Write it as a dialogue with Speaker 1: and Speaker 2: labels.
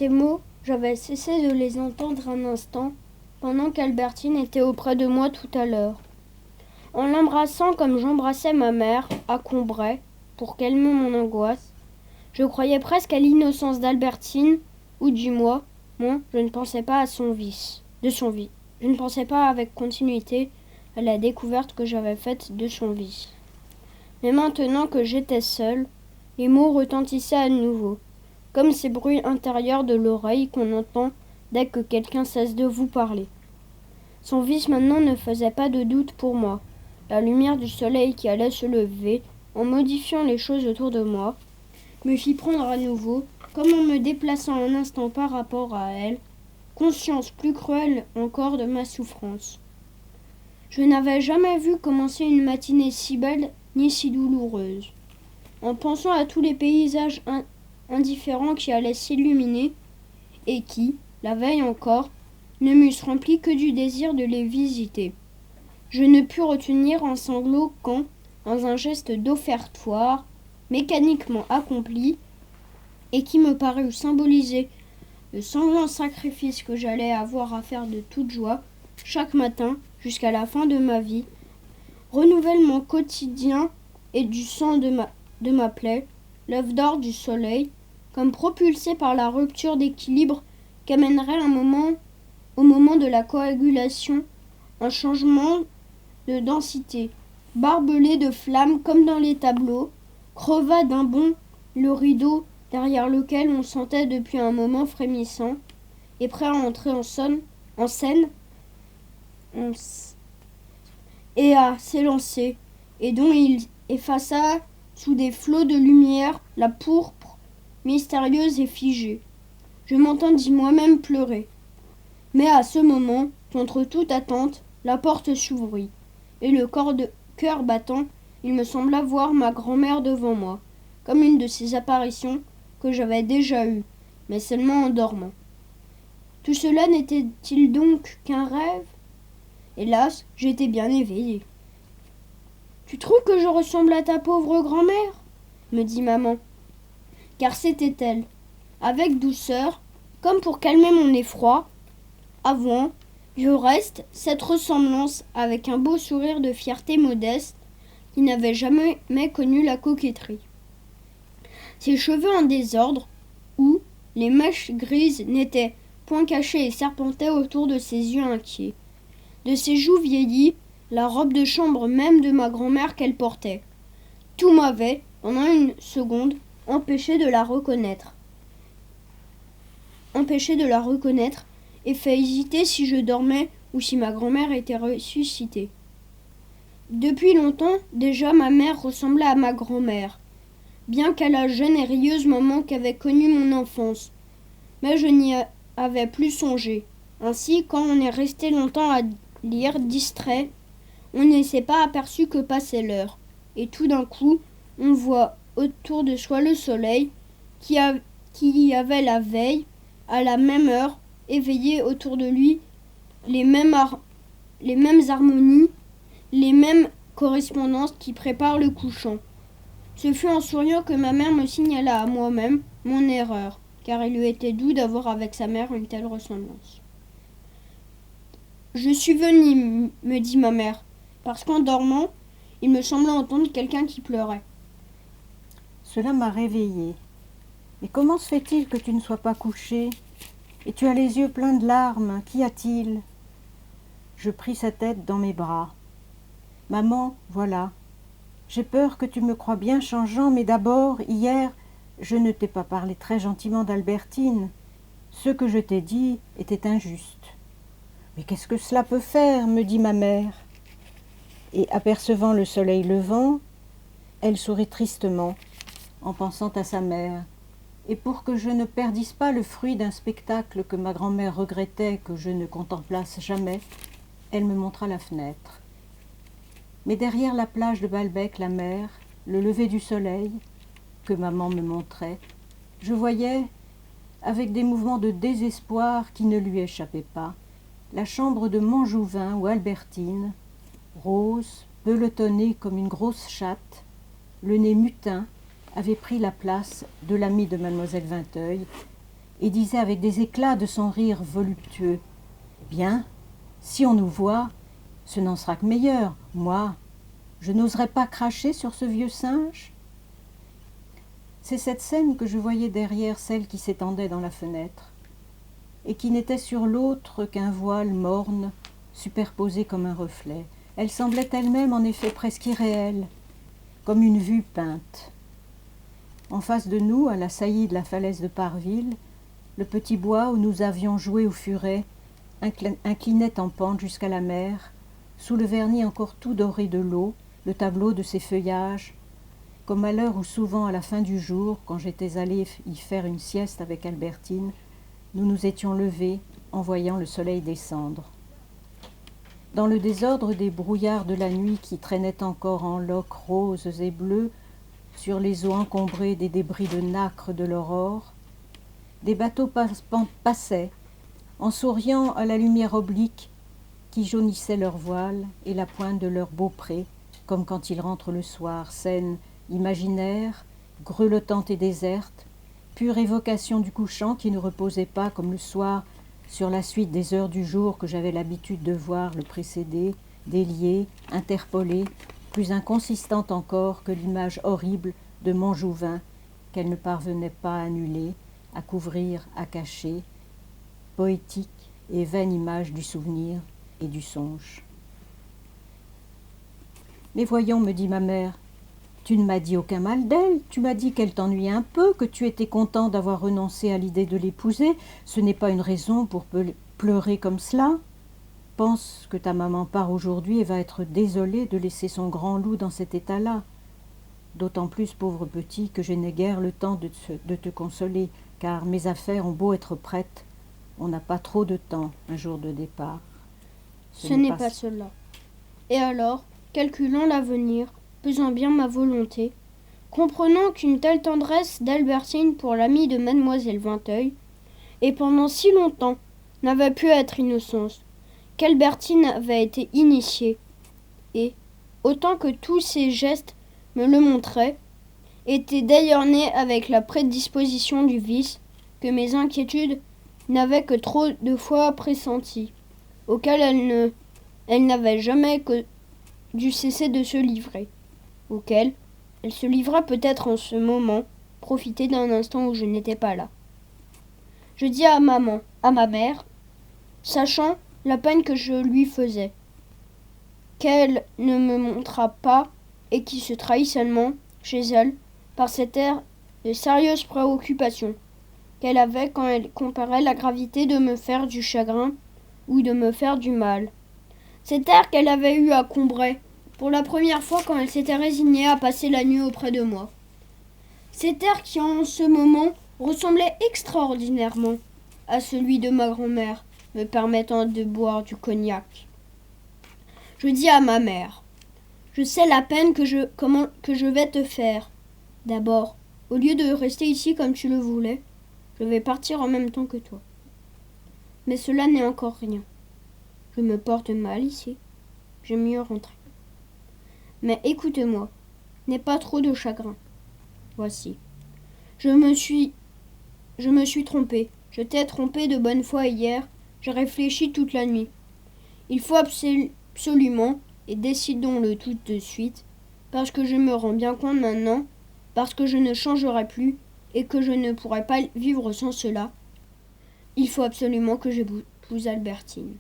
Speaker 1: Ces mots, j'avais cessé de les entendre un instant, pendant qu'Albertine était auprès de moi tout à l'heure. En l'embrassant comme j'embrassais ma mère, à Combray, pour calmer mon angoisse, je croyais presque à l'innocence d'Albertine, ou du moins, je ne pensais pas à son vice, de son vice. Je ne pensais pas avec continuité à la découverte que j'avais faite de son vice. Mais maintenant que j'étais seule, les mots retentissaient à nouveau, comme ces bruits intérieurs de l'oreille qu'on entend dès que quelqu'un cesse de vous parler. Son vice maintenant ne faisait pas de doute pour moi. La lumière du soleil qui allait se lever, en modifiant les choses autour de moi, me fit prendre à nouveau, comme en me déplaçant un instant par rapport à elle, conscience plus cruelle encore de ma souffrance. Je n'avais jamais vu commencer une matinée si belle ni si douloureuse. En pensant à tous les paysages indifférents qui allaient s'illuminer et qui, la veille encore, ne m'eussent rempli que du désir de les visiter. Je ne pus retenir un sanglot quand, dans un geste d'offertoire, mécaniquement accompli, et qui me parut symboliser le sanglant sacrifice que j'allais avoir à faire de toute joie, chaque matin, jusqu'à la fin de ma vie, renouvellement quotidien et du sang de ma plaie, l'œuf d'or du soleil, comme propulsé par la rupture d'équilibre qu'amènerait au moment de la coagulation, un changement de densité, barbelé de flammes comme dans les tableaux, creva d'un bond le rideau derrière lequel on sentait depuis un moment frémissant et prêt à entrer en scène et à s'élancer, et dont il effaça sous des flots de lumière la pourpre mystérieuse et figée. Je m'entendis moi-même pleurer. Mais à ce moment, contre toute attente, la porte s'ouvrit, et le cœur battant, il me sembla voir ma grand-mère devant moi, comme une de ces apparitions que j'avais déjà eues, mais seulement en dormant. Tout cela n'était-il donc qu'un rêve ? Hélas, j'étais bien éveillée. « Tu trouves que je ressemble à ta pauvre grand-mère » me dit maman. Car c'était elle, avec douceur, comme pour calmer mon effroi, avouant, du reste, cette ressemblance avec un beau sourire de fierté modeste qui n'avait jamais connu la coquetterie. Ses cheveux en désordre, où les mèches grises n'étaient point cachées et serpentaient autour de ses yeux inquiets. De ses joues vieillies, la robe de chambre même de ma grand-mère qu'elle portait. Tout m'avait, pendant une seconde, empêché de la reconnaître et fait hésiter si je dormais ou si ma grand-mère était ressuscitée. Depuis longtemps, déjà ma mère ressemblait à ma grand-mère, bien qu'à la jeune et rieuse maman qu'avait connue mon enfance. Mais je n'y avais plus songé. Ainsi, quand on est resté longtemps à lire, distrait, on ne s'est pas aperçu que passait l'heure. Et tout d'un coup, on voit autour de soi le soleil qui y avait la veille, à la même heure, éveillé autour de lui les mêmes harmonies, les mêmes correspondances qui préparent le couchant. Ce fut en souriant que ma mère me signala à moi-même mon erreur, car il lui était doux d'avoir avec sa mère une telle ressemblance. « Je suis venue, me dit ma mère, parce qu'en dormant, il me semblait entendre quelqu'un qui pleurait. »
Speaker 2: Cela m'a réveillée. Mais comment se fait-il que tu ne sois pas couchée ? Et tu as les yeux pleins de larmes, qu'y a-t-il ? Je pris sa tête dans mes bras. Maman, voilà. J'ai peur que tu me crois bien changeant, mais d'abord, hier, je ne t'ai pas parlé très gentiment d'Albertine. Ce que je t'ai dit était injuste. Mais qu'est-ce que cela peut faire ? Me dit ma mère. Et apercevant le soleil levant, elle sourit tristement en pensant à sa mère. Et pour que je ne perdisse pas le fruit d'un spectacle que ma grand-mère regrettait que je ne contemplasse jamais, elle me montra la fenêtre. Mais derrière la plage de Balbec, la mer, le lever du soleil, que maman me montrait, je voyais, avec des mouvements de désespoir qui ne lui échappaient pas, la chambre de Montjouvin où Albertine, rose, pelotonnée comme une grosse chatte, le nez mutin, avait pris la place de l'amie de mademoiselle Vinteuil et disait avec des éclats de son rire voluptueux: « Bien, si on nous voit, ce n'en sera que meilleur. Moi, je n'oserais pas cracher sur ce vieux singe ?» C'est cette scène que je voyais derrière celle qui s'étendait dans la fenêtre, et qui n'était sur l'autre qu'un voile morne, superposé comme un reflet. Elle semblait elle-même en effet presque irréelle, comme une vue peinte. En face de nous, à la saillie de la falaise de Parville, le petit bois où nous avions joué au furet inclinait en pente jusqu'à la mer, sous le vernis encore tout doré de l'eau, le tableau de ses feuillages, comme à l'heure où souvent à la fin du jour, quand j'étais allée y faire une sieste avec Albertine, nous nous étions levés en voyant le soleil descendre. Dans le désordre des brouillards de la nuit qui traînaient encore en loques roses et bleues sur les eaux encombrées des débris de nacre de l'aurore, des bateaux passaient, en souriant à la lumière oblique qui jaunissait leurs voiles et la pointe de leurs beauprés, comme quand ils rentrent le soir, scène imaginaire, grelottante et déserte, pure évocation du couchant qui ne reposait pas comme le soir sur la suite des heures du jour que j'avais l'habitude de voir le précéder, déliée, interpolée, plus inconsistante encore que l'image horrible de Montjouvin qu'elle ne parvenait pas à annuler, à couvrir, à cacher, poétique et vaine image du souvenir et du songe. « Mais voyons, me dit ma mère, tu ne m'as dit aucun mal d'elle, tu m'as dit qu'elle t'ennuyait un peu, que tu étais content d'avoir renoncé à l'idée de l'épouser, ce n'est pas une raison pour pleurer comme cela. Pense que ta maman part aujourd'hui et va être désolée de laisser son grand loup dans cet état-là. D'autant plus, pauvre petit, que je n'ai guère le temps de te consoler, car mes affaires ont beau être prêtes, on n'a pas trop de temps un jour de départ.
Speaker 1: Ce n'est pas cela. Et alors, calculant l'avenir, pesant bien ma volonté, comprenant qu'une telle tendresse d'Albertine pour l'amie de mademoiselle Vinteuil, et pendant si longtemps, n'avait pu être innocence, qu'Albertine avait été initiée, et, autant que tous ses gestes me le montraient, était d'ailleurs née avec la prédisposition du vice que mes inquiétudes n'avaient que trop de fois pressenti, auquel elle n'avait jamais que dû cesser de se livrer, auquel elle se livra peut-être en ce moment, profiter d'un instant où je n'étais pas là. Je dis à ma mère, sachant la peine que je lui faisais, qu'elle ne me montra pas et qui se trahit seulement, chez elle, par cet air de sérieuse préoccupation qu'elle avait quand elle comparait la gravité de me faire du chagrin ou de me faire du mal. Cet air qu'elle avait eu à Combray, pour la première fois quand elle s'était résignée à passer la nuit auprès de moi. Cet air qui en ce moment ressemblait extraordinairement à celui de ma grand-mère, me permettant de boire du cognac. Je dis à ma mère, je sais la peine que je vais te faire. D'abord, au lieu de rester ici comme tu le voulais, je vais partir en même temps que toi. Mais cela n'est encore rien. Je me porte mal ici. J'aime mieux rentrer. Mais écoute-moi, n'aie pas trop de chagrin. Voici. Je me suis trompée. Je t'ai trompé de bonne foi hier. J'ai réfléchi toute la nuit. Il faut absolument, et décidons-le tout de suite, parce que je me rends bien compte maintenant, parce que je ne changerai plus et que je ne pourrai pas vivre sans cela, il faut absolument que j'épouse Albertine.